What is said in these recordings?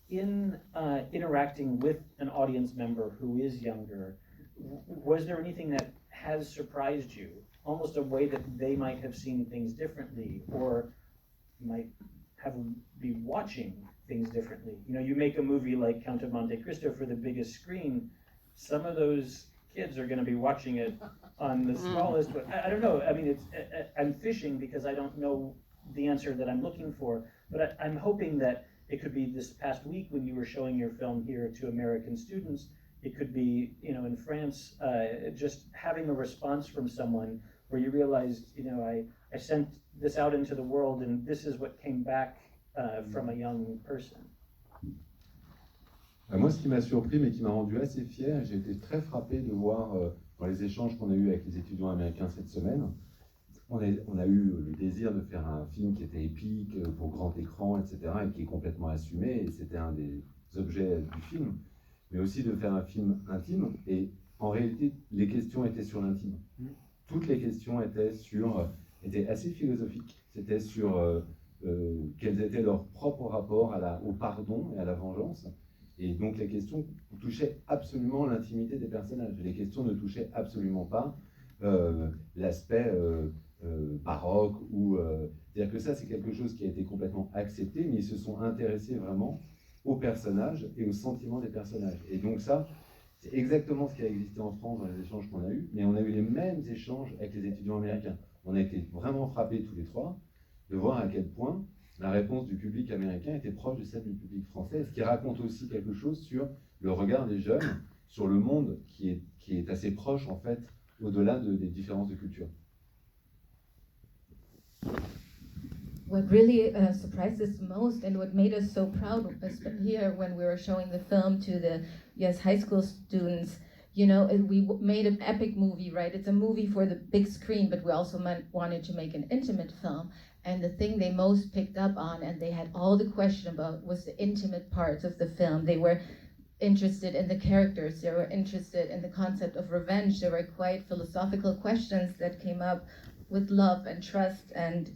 in interacting with an audience member who is younger, was there anything that has surprised you, almost a way that they might have seen things differently, or might be watching things differently? You know, you make a movie like Count of Monte Cristo for the biggest screen, some of those kids are going to be watching it on the smallest, but I don't know. I mean, I'm fishing because I don't know the answer that I'm looking for, but I'm hoping that it could be this past week when you were showing your film here to American students. It could be, you know, in France, just having a response from someone where you realized, you know, I sent this out into the world and this is what came back from a young person. Moi, ce qui m'a surpris, mais qui m'a rendu assez fier, j'ai été très frappé de voir dans les échanges qu'on a eus avec les étudiants américains cette semaine, on a eu le désir de faire un film qui était épique, pour grand écran, etc., et qui est complètement assumé, et c'était un des objets du film, mais aussi de faire un film intime, et en réalité, les questions étaient sur l'intime. Toutes les questions étaient assez philosophiques, c'était sur quels étaient leurs propres rapports au pardon et à la vengeance. Et donc les questions touchaient absolument l'intimité des personnages. Les questions ne touchaient absolument pas l'aspect baroque ou c'est-à-dire que ça c'est quelque chose qui a été complètement accepté, mais ils se sont intéressés vraiment aux personnages et aux sentiments des personnages. Et donc ça, c'est exactement ce qui a existé en France dans les échanges qu'on a eus, mais on a eu les mêmes échanges avec les étudiants américains. On a été vraiment frappés tous les trois de voir à quel point la réponse du public américain était proche de celle du public français, ce qui raconte aussi quelque chose sur le regard des jeunes, sur le monde qui est assez proche en fait, au-delà des différences de culture. What really surprised us most and what made us so proud here when we were showing the film to the US high school students, you know, we made an epic movie, right? It's a movie for the big screen, but we also wanted to make an intimate film. And the thing they most picked up on, and they had all the question about, was the intimate parts of the film. They were interested in the characters, they were interested in the concept of revenge. There were quite philosophical questions that came up with love and trust and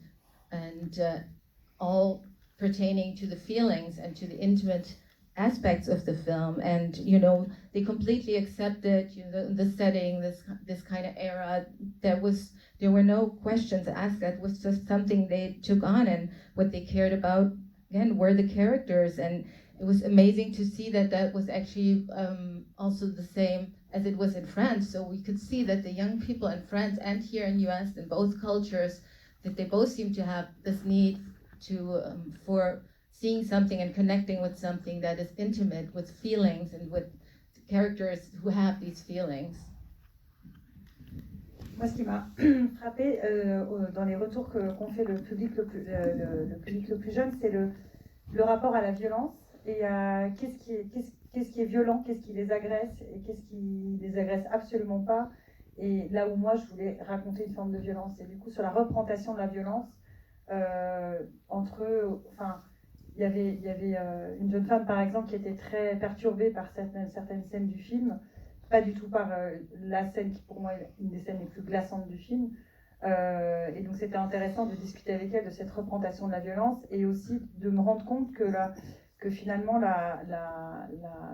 all pertaining to the feelings and to the intimate aspects of the film. And you know, they completely accepted, you know, the setting, this kind of era. There were no questions asked. That was just something they took on, and what they cared about again were the characters. And it was amazing to see that was actually also the same as it was in France. So we could see that the young people in France and here in US, in both cultures, that they both seem to have this need to for seeing something and connecting with something that is intimate, with feelings and with characters who have these feelings. Moi, ce qui m'a frappé dans les retours qu'ont fait le public le plus jeune, c'est le rapport à la violence et à qu'est-ce qui est violent, qu'est-ce qui les agresse et qu'est-ce qui les agresse absolument pas. Et là où moi, je voulais raconter une forme de violence. Et du coup, sur la représentation de la violence, il y avait une jeune femme, par exemple, qui était très perturbée par certaines scènes du film, pas du tout par la scène qui, pour moi, est une des scènes les plus glaçantes du film. Et donc, c'était intéressant de discuter avec elle de cette représentation de la violence et aussi de me rendre compte que finalement,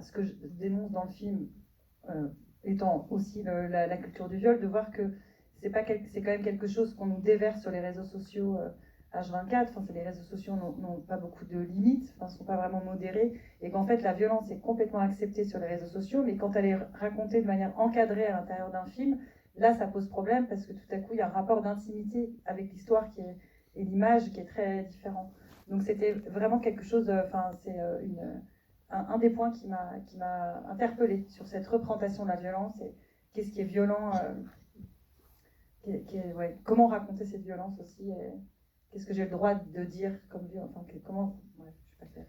ce que je dénonce dans le film, étant aussi la culture du viol, de voir que c'est quand même quelque chose qu'on nous déverse sur les réseaux sociaux H24. Enfin, les réseaux sociaux n'ont pas beaucoup de limites, ne sont pas vraiment modérés, et qu'en fait la violence est complètement acceptée sur les réseaux sociaux, mais quand elle est racontée de manière encadrée à l'intérieur d'un film, là ça pose problème parce que tout à coup il y a un rapport d'intimité avec l'histoire et l'image qui est très différent. Donc c'était vraiment quelque chose, c'est un des points qui m'a interpellée sur cette représentation de la violence et qu'est-ce qui est violent, comment raconter cette violence aussi, et qu'est-ce que j'ai le droit de dire comme violence, comment, je suis pas claire.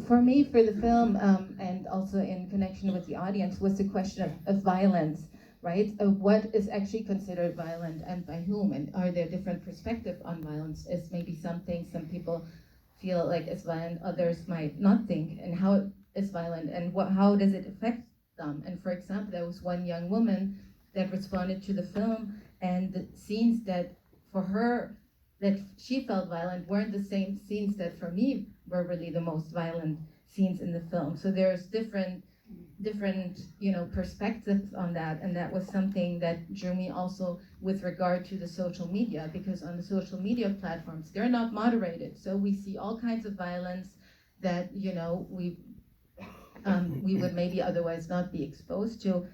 For me, for the film, and also in connection with the audience, was the question of violence, right? What is actually considered violent and by whom? And are there different perspectives on violence? Is maybe something some people feel like is violent, others might not think, and how is violent, and how does it affect them? And for example, there was one young woman that responded to the film, and the scenes that for her that she felt violent weren't the same scenes that for me were really the most violent scenes in the film. So there's different perspectives on that, and that was something that drew me also with regard to the social media, because on the social media platforms, they're not moderated. So we see all kinds of violence that, we would maybe otherwise not be exposed to,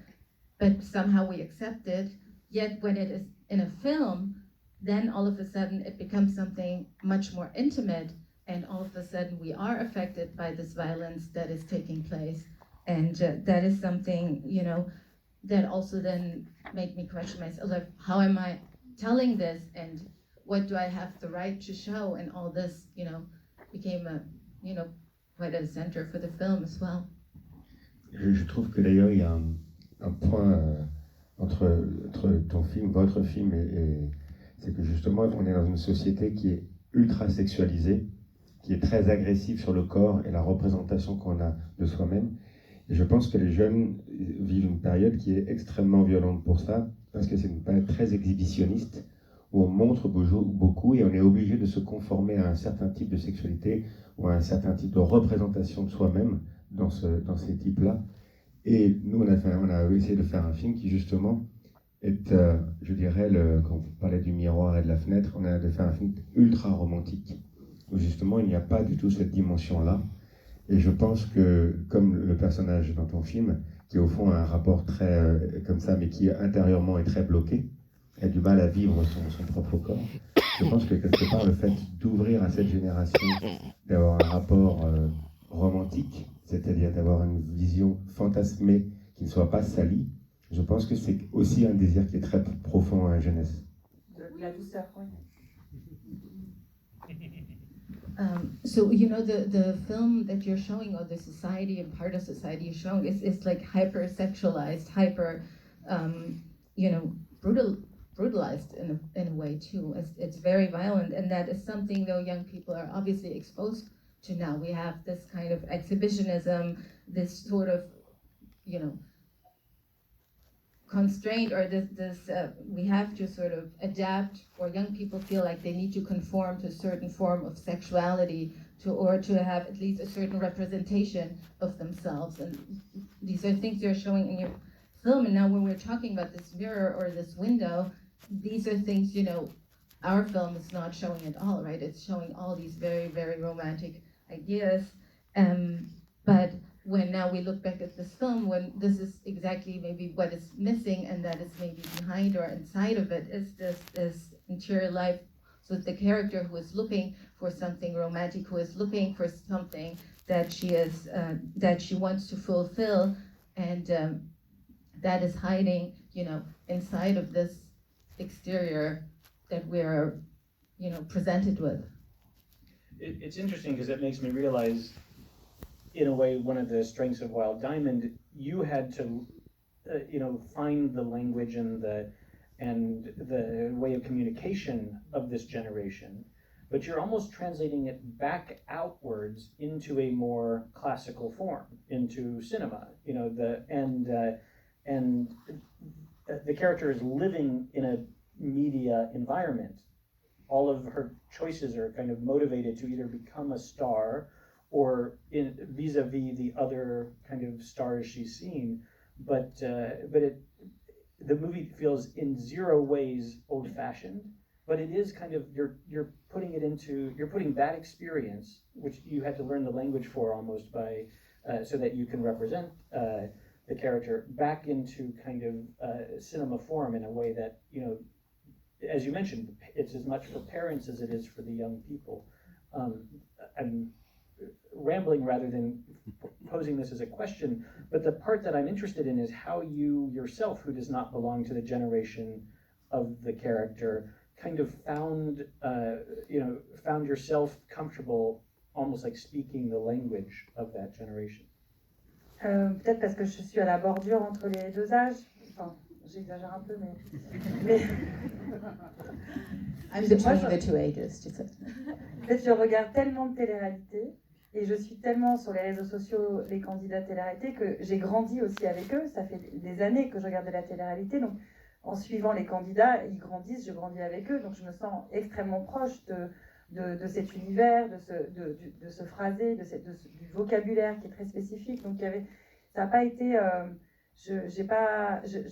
but somehow we accept it. Yet when it is in a film, then all of a sudden it becomes something much more intimate, and all of a sudden we are affected by this violence that is taking place. And that is something, that also then made me question myself, like, how am I telling this, and what do I have the right to show? And all this, became quite a center for the film as well. Je trouve que d'ailleurs il y a un point entre ton film, votre film, c'est que justement on est dans une société qui est ultra sexualisée, qui est très agressive sur le corps et la représentation qu'on a de soi-même. Et je pense que les jeunes vivent une période qui est extrêmement violente pour ça, parce que c'est une période très exhibitionniste, où on montre beaucoup et on est obligé de se conformer à un certain type de sexualité ou à un certain type de représentation de soi-même dans ces types-là. Et nous, on a essayé de faire un film qui justement est, je dirais, quand on parlait du miroir et de la fenêtre, on a de faire un film ultra romantique, où justement il n'y a pas du tout cette dimension-là. Et je pense que, comme le personnage dans ton film, qui au fond a un rapport très comme ça, mais qui intérieurement est très bloqué, a du mal à vivre son propre corps, je pense que quelque part le fait d'ouvrir à cette génération, d'avoir un rapport romantique, c'est-à-dire d'avoir une vision fantasmée qui ne soit pas salie, je pense que c'est aussi un désir qui est très profond à la jeunesse. De la douceur, oui. So the film that you're showing, or the society and part of society you're showing, is like hyper sexualized, hyper, brutalized in a way too. It's very violent, and that is something though young people are obviously exposed to now. We have this kind of exhibitionism, this sort of, constraint, or this we have to sort of adapt, or young people feel like they need to conform to a certain form of sexuality or to have at least a certain representation of themselves. And these are things you're showing in your film. And now when we're talking about this mirror or this window, these are things, our film is not showing at all, right? It's showing all these very, very romantic ideas. But when now we look back at this film, when this is exactly maybe what is missing, and that is maybe behind or inside of it, is this interior life. So the character who is looking for something romantic, who is looking for something that she wants to fulfill, and that is hiding, inside of this exterior that we're, presented with. It's interesting because it makes me realize, in a way, one of the strengths of Wild Diamond, you had to, find the language and the way of communication of this generation, but you're almost translating it back outwards into a more classical form, into cinema. And the character is living in a media environment. All of her choices are kind of motivated to either become a star or vis-a-vis the other kind of stars she's seen, but the movie feels in zero ways old-fashioned, but it is kind of you're putting that experience, which you had to learn the language for almost by so that you can represent the character, back into kind of cinema form in a way that, as you mentioned, it's as much for parents as it is for the young people. I'm rambling rather than posing this as a question, but the part that I'm interested in is how you yourself, who does not belong to the generation of the character, kind of found yourself comfortable, almost like speaking the language of that generation. Peut-être parce que je suis à la bordure entre les deux âges. Enfin, j'exagère un peu, mais... I'm between the two ages, tu sais. En fait, je regarde tellement de télé-réalité et je suis tellement sur les réseaux sociaux les candidats télé-réalité que j'ai grandi aussi avec eux. Ça fait des années que je regarde de la télé-réalité. Donc, en suivant les candidats, ils grandissent, je grandis avec eux, donc je me sens extrêmement proche de cet univers, de ce phrasé, du vocabulaire qui est très spécifique. Donc ça n'a pas été, je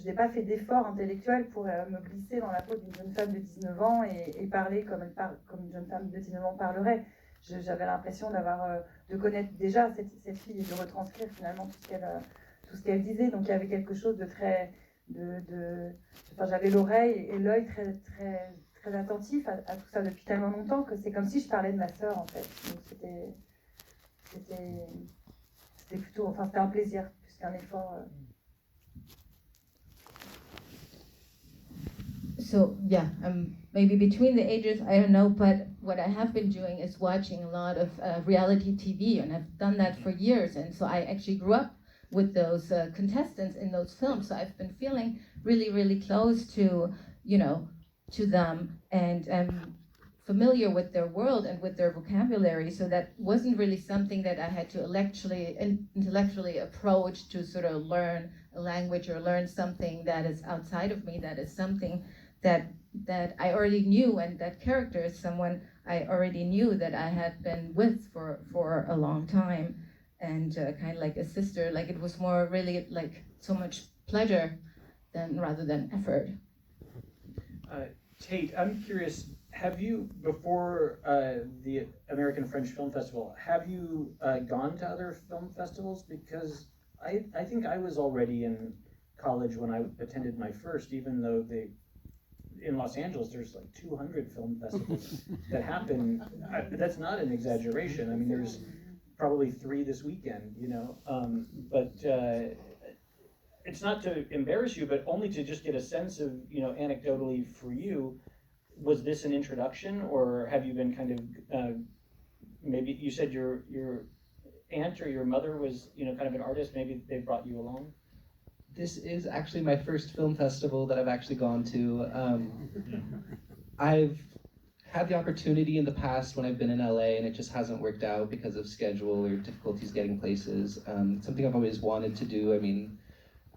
n'ai pas fait d'effort intellectuel pour me glisser dans la peau d'une jeune femme de 19 ans et parler comme comme une jeune femme de 19 ans parlerait. J'avais l'impression de connaître déjà cette fille et de retranscrire finalement tout ce qu'elle disait. Donc il y avait quelque chose de très, enfin, j'avais l'oreille et l'œil très attentif à tout ça depuis tellement longtemps que c'est comme si je parlais de ma sœur en fait. Donc c'était plutôt, enfin c'était un plaisir plus qu'un effort. So yeah, maybe between the ages, I don't know, but what I have been doing is watching a lot of reality TV, and I've done that for years, and so I actually grew up with those contestants in those films, so I've been feeling really, really close to, to them, and I'm familiar with their world and with their vocabulary, so that wasn't really something that I had to intellectually approach to sort of learn a language or learn something that is outside of me, that is something that I already knew, and that character is someone I already knew that I had been with for a long time, and kind of like a sister. Like it was more really like so much pleasure rather than effort. Tate, I'm curious, have you, before the American French Film Festival, have you gone to other film festivals? Because I think I was already in college when I attended my first, even though in Los Angeles, there's like 200 film festivals that happen. That's not an exaggeration. I mean, there's probably 3 this weekend, but it's not to embarrass you, but only to just get a sense of, anecdotally for you, was this an introduction, or have you been kind of, maybe you said your aunt or your mother was, kind of an artist, maybe they brought you along? This is actually my first film festival that I've actually gone to. I've had the opportunity in the past when I've been in LA and it just hasn't worked out because of schedule or difficulties getting places. Something I've always wanted to do. I mean,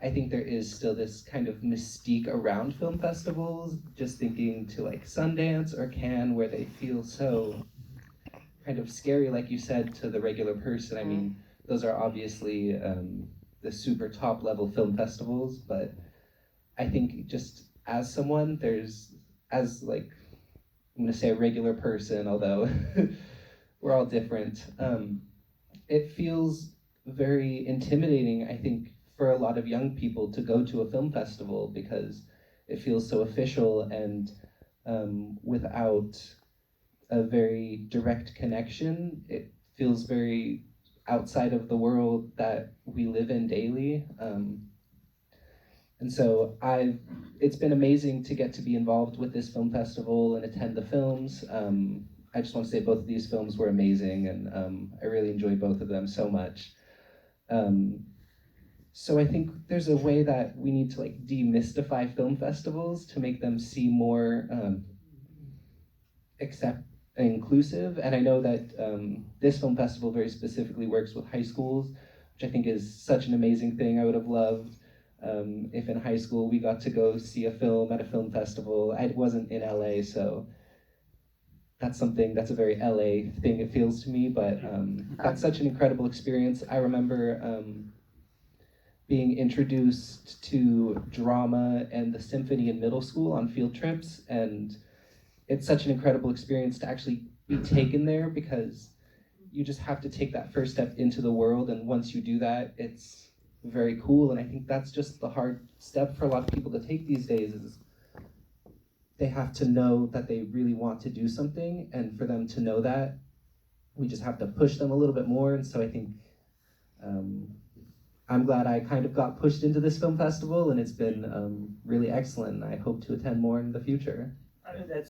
I think there is still this kind of mystique around film festivals, just thinking to like Sundance or Cannes, where they feel so kind of scary, like you said, to the regular person. I mean, those are obviously the super top level film festivals, but I think just as someone, as like, I'm gonna say a regular person, although we're all different, it feels very intimidating, I think, for a lot of young people to go to a film festival because it feels so official and without a very direct connection. It feels very outside of the world that we live in daily. And so it's been amazing to get to be involved with this film festival and attend the films. I just want to say both of these films were amazing, and I really enjoyed both of them so much. So I think there's a way that we need to like demystify film festivals to make them seem more inclusive. And I know that this film festival very specifically works with high schools, which I think is such an amazing thing. I would have loved if in high school we got to go see a film at a film festival. I wasn't in LA, so that's a very LA thing, it feels to me, but that's such an incredible experience. I remember being introduced to drama and the symphony in middle school on field trips, and it's such an incredible experience to actually be taken there, because you just have to take that first step into the world, and once you do that, it's very cool. And I think that's just the hard step for a lot of people to take these days, is they have to know that they really want to do something, and for them to know that, we just have to push them a little bit more. And so I think I'm glad I kind of got pushed into this film festival, and it's been really excellent. I hope to attend more in the future. That's